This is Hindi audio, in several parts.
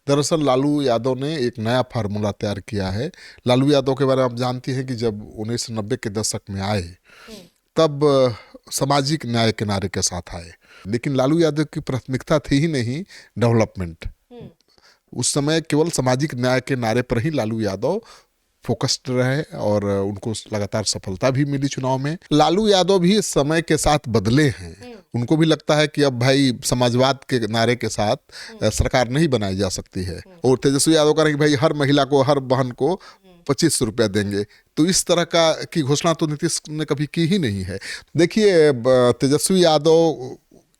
दरअसल लालू यादव ने एक नया फार्मूला तैयार किया है। लालू यादव के बारे में आप जानती हैं कि जब 1990 के दशक में आए तब सामाजिक न्याय के नारे के साथ आए, लेकिन लालू यादव की प्राथमिकता थी ही नहीं डेवलपमेंट। उस समय केवल सामाजिक न्याय के नारे पर ही लालू यादव फोकस्ड रहे और उनको लगातार सफलता भी मिली चुनाव में। लालू यादव भी समय के साथ बदले हैं। उनको भी लगता है कि अब भाई समाजवाद के नारे के साथ सरकार नहीं बनाई जा सकती है। और तेजस्वी यादव कह रहे हैं कि भाई हर महिला को, हर बहन को 25 रुपया देंगे। तो इस तरह की घोषणा तो नीतीश ने कभी की ही नहीं है। देखिए, तेजस्वी यादव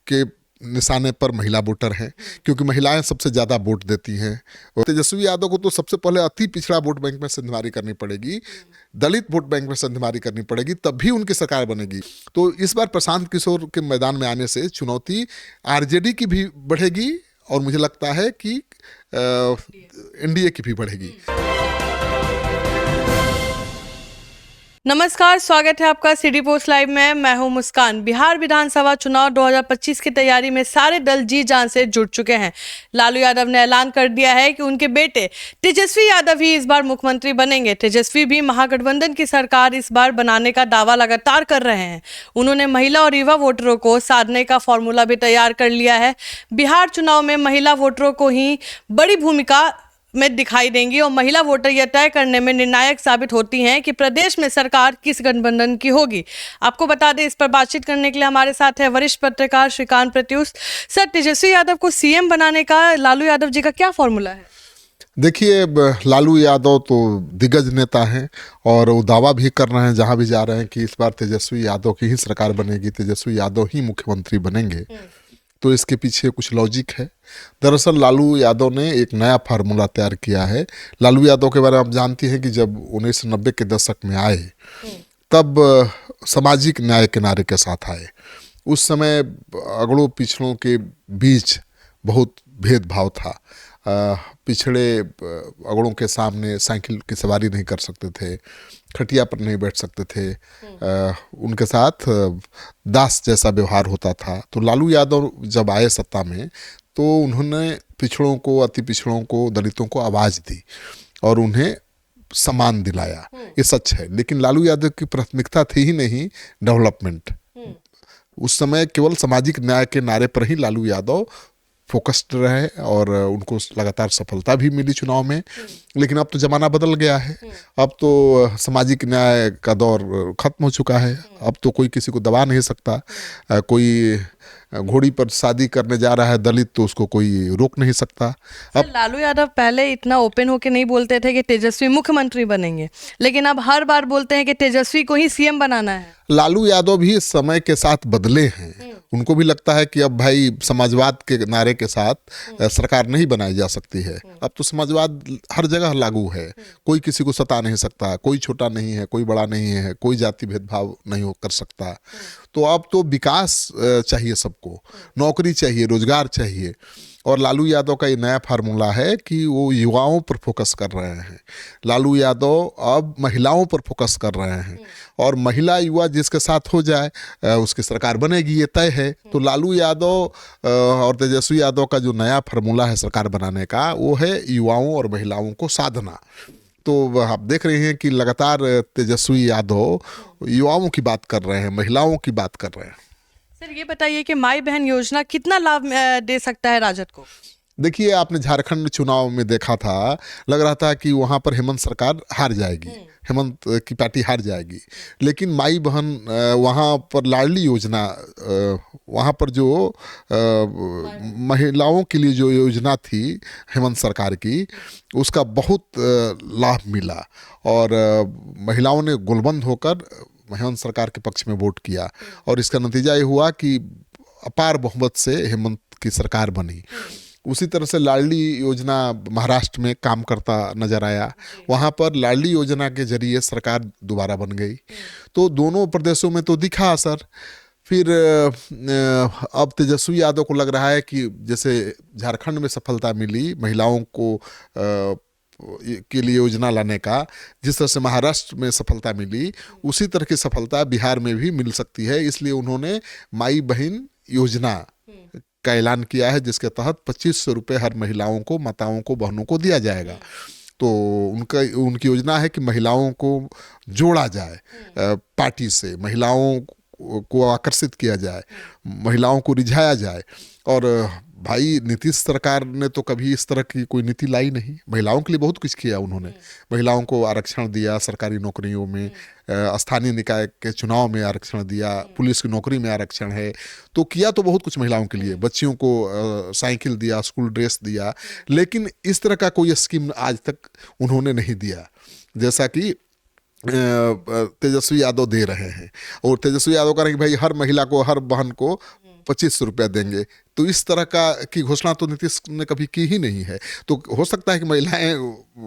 के निशाने पर महिला वोटर हैं, क्योंकि महिलाएं सबसे ज़्यादा वोट देती हैं। और तेजस्वी यादव को तो सबसे पहले अति पिछड़ा वोट बैंक में संधमारी करनी पड़ेगी, दलित वोट बैंक में संधमारी करनी पड़ेगी, तब भी उनकी सरकार बनेगी। तो इस बार प्रशांत किशोर के मैदान में आने से चुनौती आरजेडी की भी बढ़ेगी और मुझे लगता है कि एनडीए की भी बढ़ेगी। नमस्कार, स्वागत है आपका सिटी पोस्ट लाइव में। मैं हूं मुस्कान। बिहार विधानसभा चुनाव 2025 की तैयारी में सारे दल जी जान से जुट चुके हैं। लालू यादव ने ऐलान कर दिया है कि उनके बेटे तेजस्वी यादव ही इस बार मुख्यमंत्री बनेंगे। तेजस्वी भी महागठबंधन की सरकार इस बार बनाने का दावा लगातार कर रहे हैं। उन्होंने महिला और युवा वोटरों को साधने का फॉर्मूला भी तैयार कर लिया है। बिहार चुनाव में महिला वोटरों को ही बड़ी भूमिका में दिखाई देंगी और महिला वोटर यह तय करने में निर्णायक साबित होती हैं कि प्रदेश में सरकार किस गठबंधन की होगी। आपको बता दें, इस पर बातचीत करने के लिए हमारे साथ है वरिष्ठ पत्रकार श्रीकांत प्रत्युष। सर, तेजस्वी यादव को सीएम बनाने का लालू यादव जी का क्या फॉर्मूला है? देखिए, लालू यादव तो दिग्गज नेता हैं और वो दावा भी कर रहे हैं जहां भी जा रहे हैं कि इस बार तेजस्वी यादव की ही सरकार बनेगी, तेजस्वी यादव ही मुख्यमंत्री बनेंगे। तो इसके पीछे कुछ लॉजिक है। दरअसल लालू यादव ने एक नया फार्मूला तैयार किया है। लालू यादव के बारे में आप जानती हैं कि जब 1990 के दशक में आए तब सामाजिक न्याय के नारे के साथ आए। उस समय अगड़ों पिछड़ों के बीच बहुत भेदभाव था। पिछड़े अगड़ों के सामने साइकिल की सवारी नहीं कर सकते थे, खटिया पर नहीं बैठ सकते थे, उनके साथ दास जैसा व्यवहार होता था। तो लालू यादव जब आए सत्ता में तो उन्होंने पिछड़ों को, अति पिछड़ों को, दलितों को आवाज़ दी और उन्हें सम्मान दिलाया। ये सच है, लेकिन लालू यादव की प्राथमिकता थी ही नहीं डेवलपमेंट। उस समय केवल सामाजिक न्याय के नारे पर ही लालू यादव फोकस्ड रहे और उनको लगातार सफलता भी मिली चुनाव में। लेकिन अब तो ज़माना बदल गया है। अब तो सामाजिक न्याय का दौर खत्म हो चुका है। अब तो कोई किसी को दबा नहीं सकता। कोई घोड़ी पर शादी करने जा रहा है दलित तो उसको कोई रोक नहीं सकता। अब लालू यादव पहले इतना ओपन होकर नहीं बोलते थे कि तेजस्वी मुख्यमंत्री बनेंगे, लेकिन अब हर बार बोलते हैं कि तेजस्वी को ही सीएम बनाना है। लालू यादव भी समय के साथ बदले हैं। उनको भी लगता है कि अब भाई समाजवाद के नारे के साथ सरकार नहीं बनाई जा सकती है। अब तो समाजवाद हर जगह लागू है। कोई किसी को सता नहीं सकता, कोई छोटा नहीं है, कोई बड़ा नहीं है, कोई जाति भेदभाव नहीं कर सकता। तो अब तो विकास चाहिए सबको, नौकरी चाहिए, रोजगार चाहिए। और लालू यादव का ये नया फार्मूला है कि वो युवाओं पर फोकस कर रहे हैं। लालू यादव अब महिलाओं पर फोकस कर रहे हैं और महिला युवा जिसके साथ हो जाए उसकी सरकार बनेगी, ये तय है। तो लालू यादव और तेजस्वी यादव का जो नया फार्मूला है सरकार बनाने का, वो है युवाओं और महिलाओं को साधना। तो आप देख रहे हैं कि लगातार तेजस्वी यादव युवाओं की बात कर रहे हैं, महिलाओं की बात कर रहे हैं। सर, ये बताइए कि माई बहन योजना कितना लाभ दे सकता है राजद को? देखिए, आपने झारखंड चुनाव में देखा था, लग रहा था कि वहाँ पर हेमंत सरकार हार जाएगी, हेमंत की पार्टी हार जाएगी। लेकिन माई बहन वहाँ पर लाडली योजना, वहाँ पर जो महिलाओं के लिए जो योजना थी हेमंत सरकार की, उसका बहुत लाभ मिला और महिलाओं ने गोलबंद होकर हेमंत सरकार के पक्ष में वोट किया और इसका नतीजा ये हुआ कि अपार बहुमत से हेमंत की सरकार बनी। उसी तरह से लाडली योजना महाराष्ट्र में काम करता नजर आया, वहाँ पर लाडली योजना के जरिए सरकार दोबारा बन गई। तो दोनों प्रदेशों में तो दिखा असर। फिर अब तेजस्वी यादव को लग रहा है कि जैसे झारखंड में सफलता मिली महिलाओं को के लिए योजना लाने का, जिस तरह से महाराष्ट्र में सफलता मिली, उसी तरह की सफलता बिहार में भी मिल सकती है। इसलिए उन्होंने माई बहन योजना का ऐलान किया है, जिसके तहत 2500 रुपये हर महिलाओं को, माताओं को, बहनों को दिया जाएगा। तो उनकी योजना है कि महिलाओं को जोड़ा जाए, पार्टी से महिलाओं को आकर्षित किया जाए, महिलाओं को रिझाया जाए। और भाई नीतीश सरकार ने तो कभी इस तरह की कोई नीति लाई नहीं। महिलाओं के लिए बहुत कुछ किया उन्होंने, महिलाओं को आरक्षण दिया सरकारी नौकरियों में, स्थानीय निकाय के चुनाव में आरक्षण दिया, पुलिस की नौकरी में आरक्षण है। तो किया तो बहुत कुछ महिलाओं के लिए, बच्चियों को साइकिल दिया, स्कूल ड्रेस दिया, लेकिन इस तरह का कोई स्कीम आज तक उन्होंने नहीं दिया जैसा कि तेजस्वी यादव दे रहे हैं। और तेजस्वी यादव कह रहे हैं कि भाई हर महिला को, हर बहन को 2500 रुपया देंगे। तो इस तरह की घोषणा तो नीतीश ने कभी की ही नहीं है। तो हो सकता है कि महिलाएं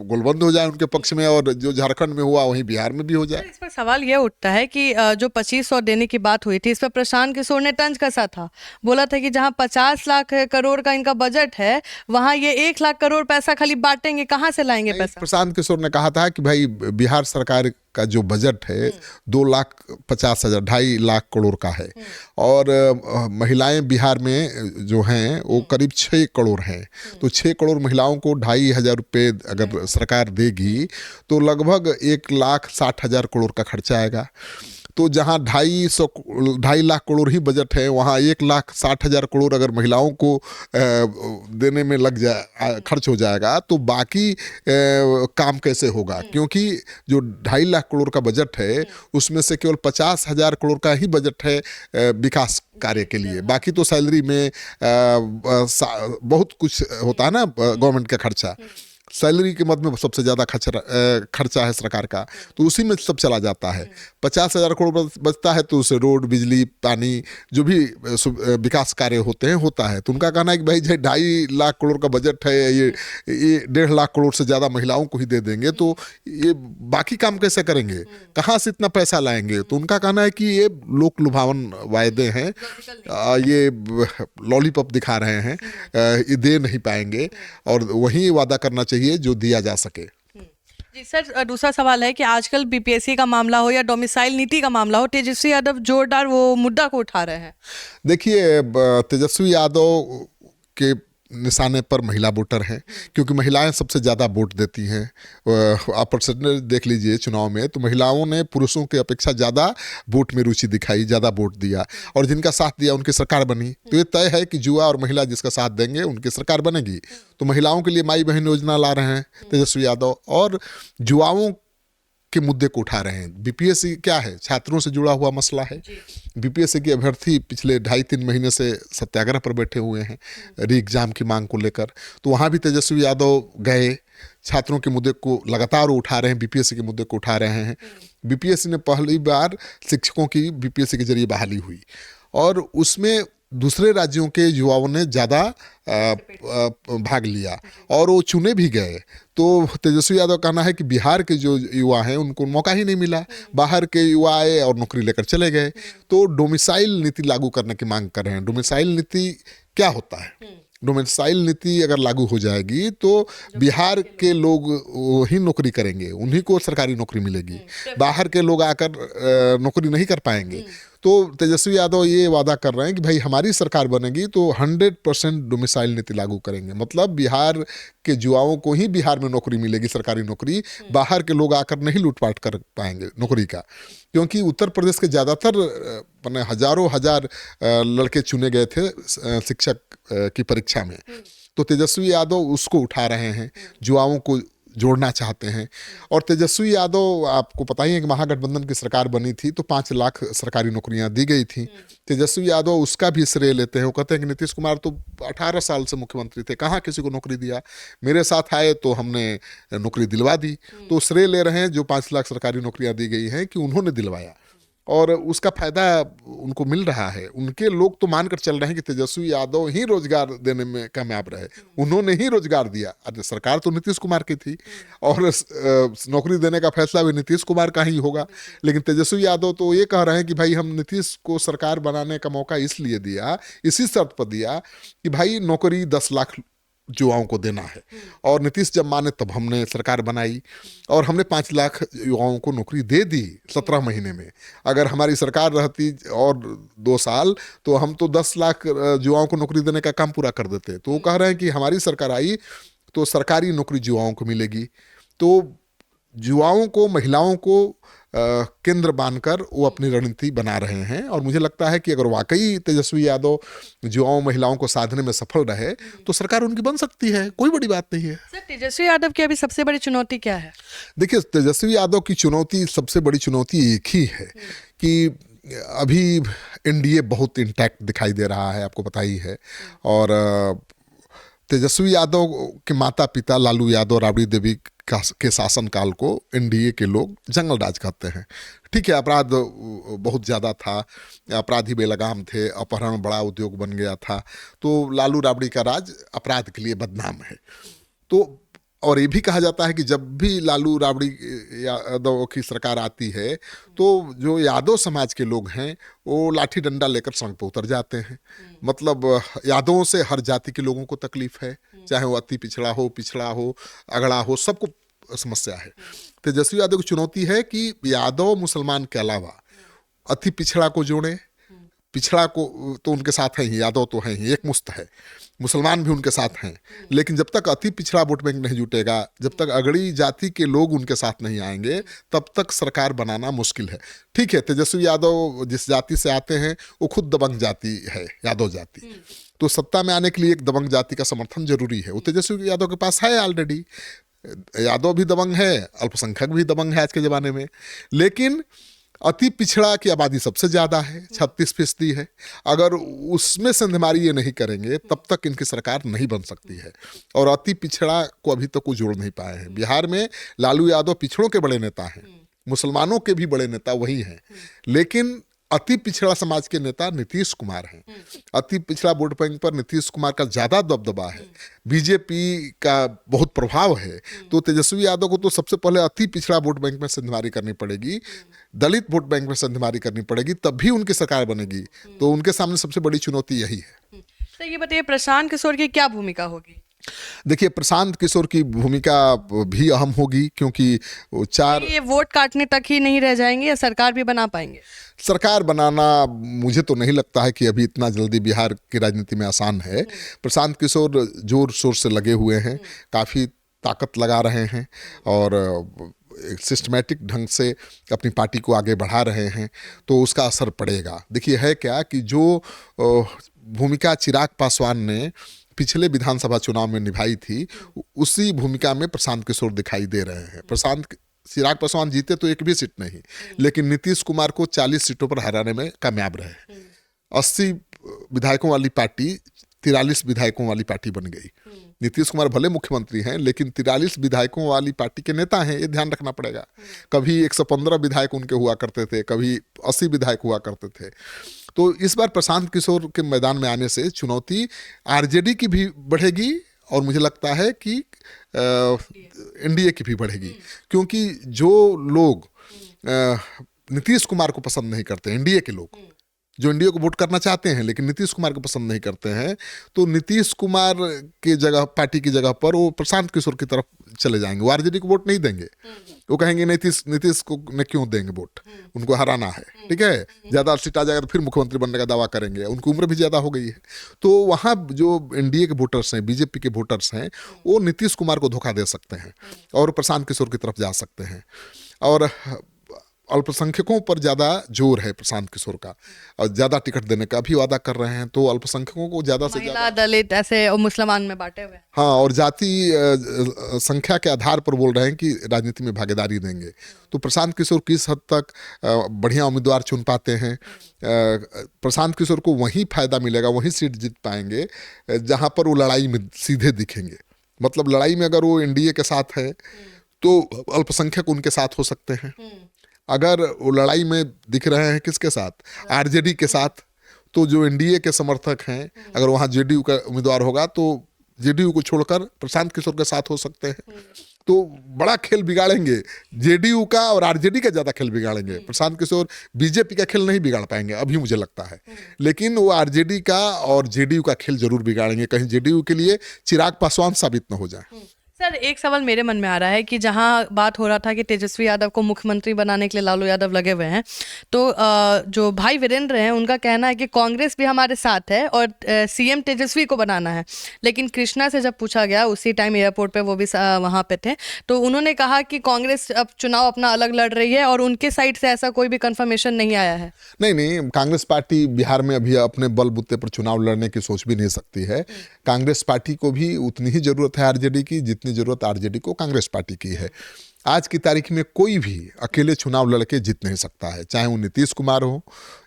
गोलबंद हो जाए उनके पक्ष में, और जो झारखंड में हुआ वहीं बिहार में भी हो जाए। इस पर सवाल यह उठता है कि जो 2500 देने की बात हुई थी, इस पर प्रशांत किशोर ने तंज कसा था। बोला था कि जहां 50 लाख करोड़ का इनका बजट है, वहां ये 1 लाख करोड़ पैसा खाली बांटेंगे, कहां से लाएंगे पैसा? प्रशांत किशोर ने कहा था कि भाई बिहार सरकार का जो बजट है 2,50,000, 2.5 लाख करोड़ का है, और महिलाएं बिहार में जो हैं वो करीब 6 करोड़ हैं। तो 6 करोड़ महिलाओं को 2,500 रुपये अगर सरकार देगी तो लगभग 1,60,000 करोड़ का खर्चा आएगा। तो जहाँ 2.5 लाख करोड़ ही बजट है, वहाँ 1,60,000 करोड़ अगर महिलाओं को देने में लग जाए, खर्च हो जाएगा, तो बाकी काम कैसे होगा? क्योंकि जो 2.5 लाख करोड़ का बजट है उसमें से केवल 50,000 करोड़ का ही बजट है विकास कार्य के लिए। बाकी तो सैलरी में बहुत कुछ होता है ना, गवर्नमेंट का खर्चा। सैलरी के मद में सबसे ज़्यादा खर्चा है सरकार का, तो उसी में सब चला जाता है। 50,000 करोड़ बचता है तो उसे रोड, बिजली, पानी, जो भी विकास कार्य होते हैं होता है। तो उनका कहना है कि भाई 2.5 लाख करोड़ का बजट है, ये 1.5 लाख करोड़ से ज़्यादा महिलाओं को ही दे देंगे तो ये बाकी काम कैसे करेंगे, कहाँ से इतना पैसा लाएंगे? तो उनका कहना है कि ये लोक लुभावन वायदे हैं, ये लॉलीपॉप दिखा रहे हैं, ये दे नहीं पाएंगे, और वही वादा करना चाहिए जो दिया जा सके। जी सर, दूसरा सवाल है कि आजकल बीपीएससी का मामला हो या डोमिसाइल नीति का मामला हो, तेजस्वी यादव जोरदार वो मुद्दा को उठा रहे हैं। देखिए, तेजस्वी यादव के निशाने पर महिला वोटर हैं, क्योंकि महिलाएं सबसे ज़्यादा वोट देती हैं। आप परसेंटेज देख लीजिए चुनाव में, तो महिलाओं ने पुरुषों की अपेक्षा ज़्यादा वोट में रुचि दिखाई, ज़्यादा वोट दिया, और जिनका साथ दिया उनकी सरकार बनी। तो ये तय है कि युवा और महिला जिसका साथ देंगे उनकी सरकार बनेगी। तो महिलाओं के लिए माई बहन योजना ला रहे हैं तेजस्वी यादव, और युवाओं के मुद्दे को उठा रहे हैं। बीपीएससी क्या है? छात्रों से जुड़ा हुआ मसला है। बीपीएससी के अभ्यर्थी पिछले 2.5-3 महीने से सत्याग्रह पर बैठे हुए हैं री एग्जाम की मांग को लेकर। तो वहाँ भी तेजस्वी यादव गए, छात्रों के मुद्दे को लगातार उठा रहे हैं, बीपीएससी के मुद्दे को उठा रहे हैं। बीपीएससी ने पहली बार शिक्षकों की बीपीएससी के जरिए बहाली हुई, और उसमें दूसरे राज्यों के युवाओं ने ज़्यादा भाग लिया, और वो चुने भी गए। तो तेजस्वी यादव का कहना है कि बिहार के जो युवा हैं उनको मौका ही नहीं मिला, बाहर के युवा आए और नौकरी लेकर चले गए। तो डोमिसाइल नीति लागू करने की मांग कर रहे हैं। डोमिसाइल नीति क्या होता है? डोमिसाइल नीति अगर लागू हो जाएगी तो बिहार के लोग ही नौकरी करेंगे, उन्हीं को सरकारी नौकरी मिलेगी, बाहर के लोग आकर नौकरी नहीं कर पाएंगे। तो तेजस्वी यादव ये वादा कर रहे हैं कि भाई हमारी सरकार बनेगी तो 100% डोमिसाइल नीति लागू करेंगे। मतलब बिहार के युवाओं को ही बिहार में नौकरी मिलेगी, सरकारी नौकरी, बाहर के लोग आकर नहीं लूटपाट कर पाएंगे नौकरी का। क्योंकि उत्तर प्रदेश के ज़्यादातर मैंने हजारों हजार लड़के चुने गए थे शिक्षक की परीक्षा में। तो तेजस्वी यादव उसको उठा रहे हैं, युवाओं को जोड़ना चाहते हैं। और तेजस्वी यादव, आपको पता ही है कि महागठबंधन की सरकार बनी थी तो 5 लाख सरकारी नौकरियां दी गई थी। तेजस्वी यादव उसका भी श्रेय लेते हैं। वो कहते हैं कि नीतीश कुमार तो 18 साल से मुख्यमंत्री थे, कहाँ किसी को नौकरी दिया, मेरे साथ आए तो हमने नौकरी दिलवा दी। तो श्रेय ले रहे हैं जो 5 लाख सरकारी नौकरियां दी गई हैं कि उन्होंने दिलवाया, और उसका फायदा उनको मिल रहा है। उनके लोग तो मानकर चल रहे हैं कि तेजस्वी यादव ही रोजगार देने में कामयाब रहे, उन्होंने ही रोजगार दिया। अरे सरकार तो नीतीश कुमार की थी, और नौकरी देने का फैसला भी नीतीश कुमार का ही होगा। लेकिन तेजस्वी यादव तो ये कह रहे हैं कि भाई हम नीतीश को सरकार बनाने का मौका इसलिए दिया, इसी शर्त पर दिया कि भाई नौकरी 10 लाख युवाओं को देना है। और नीतीश जब माने तब हमने सरकार बनाई और हमने 5 लाख युवाओं को नौकरी दे दी 17 महीने में। अगर हमारी सरकार रहती और 2 साल तो हम तो 10 लाख युवाओं को नौकरी देने का काम पूरा कर देते। तो वो कह रहे हैं कि हमारी सरकार आई तो सरकारी नौकरी युवाओं को मिलेगी। तो युवाओं को, महिलाओं को केंद्र बांधकर वो अपनी रणनीति बना रहे हैं। और मुझे लगता है कि अगर वाकई तेजस्वी यादव युवाओं, महिलाओं को साधने में सफल रहे तो सरकार उनकी बन सकती है, कोई बड़ी बात नहीं है। सर, तेजस्वी यादव की अभी सबसे बड़ी चुनौती क्या है? देखिए, तेजस्वी यादव की चुनौती, सबसे बड़ी चुनौती एक ही है कि अभी एनडीए बहुत इंटैक्ट दिखाई दे रहा है, आपको पता ही है। और तेजस्वी यादव के माता पिता लालू यादव, राबड़ी देवी के शासनकाल को एनडीए के लोग जंगल राज कहते हैं। ठीक है, अपराध बहुत ज़्यादा था, अपराधी बेलगाम थे, अपहरण बड़ा उद्योग बन गया था। तो लालू राबड़ी का राज अपराध के लिए बदनाम है। तो और ये भी कहा जाता है कि जब भी लालू राबड़ी यादव की सरकार आती है तो जो यादव समाज के लोग हैं वो लाठी डंडा लेकर सड़क पर उतर जाते हैं। मतलब यादवों से हर जाति के लोगों को तकलीफ है, चाहे वो अति पिछड़ा हो, अगड़ा हो, सबको समस्या है। तेजस्वी यादव की चुनौती है कि यादव मुसलमान के अलावा अति पिछड़ा को जोड़े। पिछड़ा को तो उनके साथ हैं ही, यादव तो हैं ही, एक मुश्त है, मुसलमान भी उनके साथ हैं। लेकिन जब तक अति पिछड़ा वोट बैंक नहीं जुटेगा, जब तक अगड़ी जाति के लोग उनके साथ नहीं आएंगे, तब तक सरकार बनाना मुश्किल है। ठीक है, तेजस्वी यादव जिस जाति से आते हैं वो खुद दबंग जाति है, यादव जाति। तो सत्ता में आने के लिए एक दबंग जाति का समर्थन जरूरी है। वो तेजस्वी यादव के पास है ऑलरेडी। यादव भी दबंग है, अल्पसंख्यक भी दबंग है आज के ज़माने में। लेकिन अति पिछड़ा की आबादी सबसे ज़्यादा है, 36% है। अगर उसमें संधमारी ये नहीं करेंगे तब तक इनकी सरकार नहीं बन सकती है। और अति पिछड़ा को अभी तक वो जोड़ नहीं पाए हैं। बिहार में लालू यादव पिछड़ों के बड़े नेता हैं, मुसलमानों के भी बड़े नेता वही हैं, लेकिन अति पिछड़ा समाज के नेता नीतीश कुमार हैं। अति पिछड़ा वोट बैंक पर नीतीश कुमार का ज़्यादा दबदबा है, बीजेपी का बहुत प्रभाव है। तो तेजस्वी यादव को तो सबसे पहले अति पिछड़ा वोट बैंक में संधमारी करनी पड़ेगी, दलित वोट बैंक में संधमारी करनी पड़ेगी, तब भी उनकी सरकार बनेगी। तो उनके सामने सबसे बड़ी चुनौती यही है। तो ये बताइए, प्रशांत किशोर की क्या भूमिका होगी? देखिए, प्रशांत किशोर की भूमिका भी अहम होगी, क्योंकि वो ये वोट काटने तक ही नहीं रह जाएंगे या सरकार भी बना पाएंगे? सरकार बनाना मुझे तो नहीं लगता है कि अभी इतना जल्दी बिहार की राजनीति में आसान है। प्रशांत किशोर जोर शोर से लगे हुए हैं, काफ़ी ताकत लगा रहे हैं और सिस्टमैटिक ढंग से अपनी पार्टी को आगे बढ़ा रहे हैं, तो उसका असर पड़ेगा। देखिए, है क्या कि जो भूमिका चिराग पासवान ने पिछले विधानसभा चुनाव में निभाई थी, उसी भूमिका में प्रशांत किशोर दिखाई दे रहे हैं। चिराग पासवान जीते तो एक भी सीट नहीं, लेकिन नीतीश कुमार को 40 सीटों पर हराने में कामयाब रहे। 80 विधायकों वाली पार्टी 43 विधायकों वाली पार्टी बन गई। नीतीश कुमार भले मुख्यमंत्री हैं, लेकिन 43 विधायकों वाली पार्टी के नेता हैं, ये ध्यान रखना पड़ेगा। कभी 115 विधायक उनके हुआ करते थे, कभी 80 विधायक हुआ करते थे। तो इस बार प्रशांत किशोर के मैदान में आने से चुनौती आरजेडी की भी बढ़ेगी और मुझे लगता है कि एनडीए की भी बढ़ेगी, क्योंकि जो लोग नीतीश कुमार को पसंद नहीं करते, एनडीए के लोग जो एनडीए को वोट करना चाहते हैं लेकिन नीतीश कुमार को पसंद नहीं करते हैं, तो नीतीश कुमार के जगह, पार्टी की जगह पर वो प्रशांत किशोर की तरफ चले जाएंगे। वो आरजेडी को वोट नहीं देंगे, वो कहेंगे नीतीश को ने क्यों देंगे वोट, उनको हराना है। ठीक है, ज़्यादा सीट आ जाएगा तो फिर मुख्यमंत्री बनने का दावा करेंगे, उनकी उम्र भी ज़्यादा हो गई है। तो वहाँ जो एनडीए के वोटर्स हैं, बीजेपी के वोटर्स हैं, वो नीतीश कुमार को धोखा दे सकते हैं और प्रशांत किशोर की तरफ जा सकते हैं। और अल्पसंख्यकों पर ज़्यादा जोर है प्रशांत किशोर का, और ज़्यादा टिकट देने का भी वादा कर रहे हैं। तो अल्पसंख्यकों को ज़्यादा से ज़्यादा, दलित ऐसे और मुसलमान में बांटे हुए, हाँ, और जाति संख्या के आधार पर बोल रहे हैं कि राजनीति में भागीदारी देंगे। तो प्रशांत किशोर किस हद तक बढ़िया उम्मीदवार चुन पाते हैं, प्रशांत किशोर को वहीं फायदा मिलेगा, वहीं सीट जीत पाएंगे जहाँ पर वो लड़ाई में सीधे दिखेंगे। मतलब लड़ाई में अगर वो एनडीए के साथ है तो अल्पसंख्यक उनके साथ हो सकते हैं। अगर वो लड़ाई में दिख रहे हैं किसके साथ, आरजेडी के साथ, तो जो एनडीए के समर्थक हैं, अगर वहाँ जेडीयू का उम्मीदवार होगा तो जेडीयू को छोड़कर प्रशांत किशोर के साथ हो सकते हैं। तो बड़ा खेल बिगाड़ेंगे। जेडीयू का और आरजेडी का ज़्यादा खेल बिगाड़ेंगे। प्रशांत किशोर बीजेपी का खेल नहीं बिगाड़ पाएंगे अभी मुझे लगता है, लेकिन वो आरजेडी का और जेडीयू का खेल जरूर बिगाड़ेंगे, कहीं जेडीयू के लिए चिराग पासवान साबित न हो जाए। सर, एक सवाल मेरे मन में आ रहा है कि जहां बात हो रहा था कि तेजस्वी यादव को मुख्यमंत्री बनाने के लिए लालू यादव लगे हुए हैं, तो जो भाई वीरेंद्र हैं उनका कहना है कि कांग्रेस भी हमारे साथ है और सीएम तेजस्वी को बनाना है। लेकिन कृष्णा से जब पूछा गया, उसी टाइम एयरपोर्ट पे वो भी वहां पे थे, तो उन्होंने कहा कि कांग्रेस अब चुनाव अपना अलग लड़ रही है और उनके साइड से ऐसा कोई भी कंफर्मेशन नहीं आया है। नहीं, कांग्रेस पार्टी बिहार में अभी अपने बलबूते पर चुनाव लड़ने की सोच भी नहीं सकती है। कांग्रेस पार्टी को भी उतनी ही जरूरत है आरजेडी की जितनी जरूरत आरजेडी को कांग्रेस पार्टी की है। आज की तारीख में कोई भी अकेले चुनाव लड़के जीत नहीं सकता है, चाहे वो नीतीश कुमार हो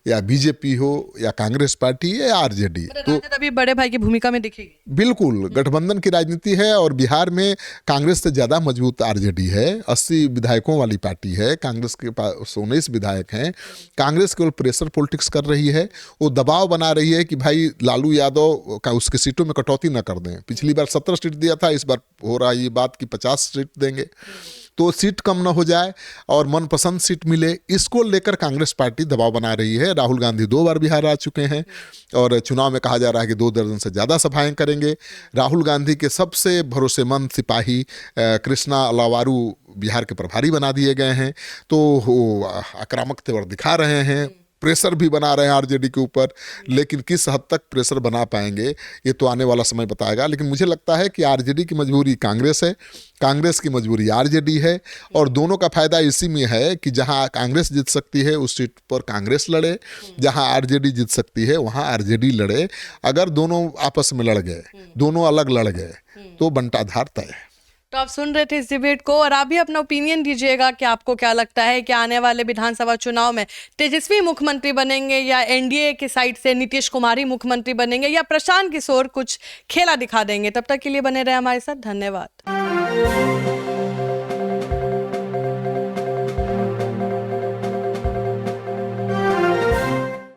या बीजेपी हो या कांग्रेस पार्टी या आरजेडी। तो अभी बड़े भाई की भूमिका में दिखेगी। बिल्कुल गठबंधन की राजनीति है और बिहार में कांग्रेस से ज़्यादा मजबूत आरजेडी है। 80 विधायकों वाली पार्टी है, कांग्रेस के पास 19 विधायक हैं। कांग्रेस केवल प्रेशर पॉलिटिक्स कर रही है, वो दबाव बना रही है कि भाई लालू यादव का उसके सीटों में कटौती न कर दें। पिछली बार 17 सीट दिया था, इस बार हो रहा है ये बात कि 50 सीट देंगे, तो सीट कम ना हो जाए और मनपसंद सीट मिले, इसको लेकर कांग्रेस पार्टी दबाव बना रही है। राहुल गांधी 2 बार बिहार आ चुके हैं और चुनाव में कहा जा रहा है कि 2 दर्जन से ज़्यादा सभाएं करेंगे। राहुल गांधी के सबसे भरोसेमंद सिपाही कृष्णा अलावारू बिहार के प्रभारी बना दिए गए हैं, तो वो आक्रामक तेवर दिखा रहे हैं, प्रेशर भी बना रहे हैं आरजेडी के ऊपर। लेकिन किस हद तक प्रेशर बना पाएंगे ये तो आने वाला समय बताएगा। लेकिन मुझे लगता है कि आरजेडी की मजबूरी कांग्रेस है, कांग्रेस की मजबूरी आरजेडी है, और दोनों का फायदा इसी में है कि जहां कांग्रेस जीत सकती है उस सीट पर कांग्रेस लड़े, जहां आरजेडी जीत सकती है वहां आरजेडी लड़े। अगर दोनों आपस में लड़ गए, दोनों अलग लड़ गए, तो बंटाधार तय है। तो आप सुन रहे थे इस डिबेट को, और आप भी अपना ओपिनियन दीजिएगा कि आपको क्या लगता है कि आने वाले विधानसभा चुनाव में तेजस्वी मुख्यमंत्री बनेंगे या एनडीए की साइड से नीतीश कुमार ही मुख्यमंत्री बनेंगे या प्रशांत किशोर कुछ खेला दिखा देंगे। तब तक के लिए बने रहे हमारे साथ। धन्यवाद।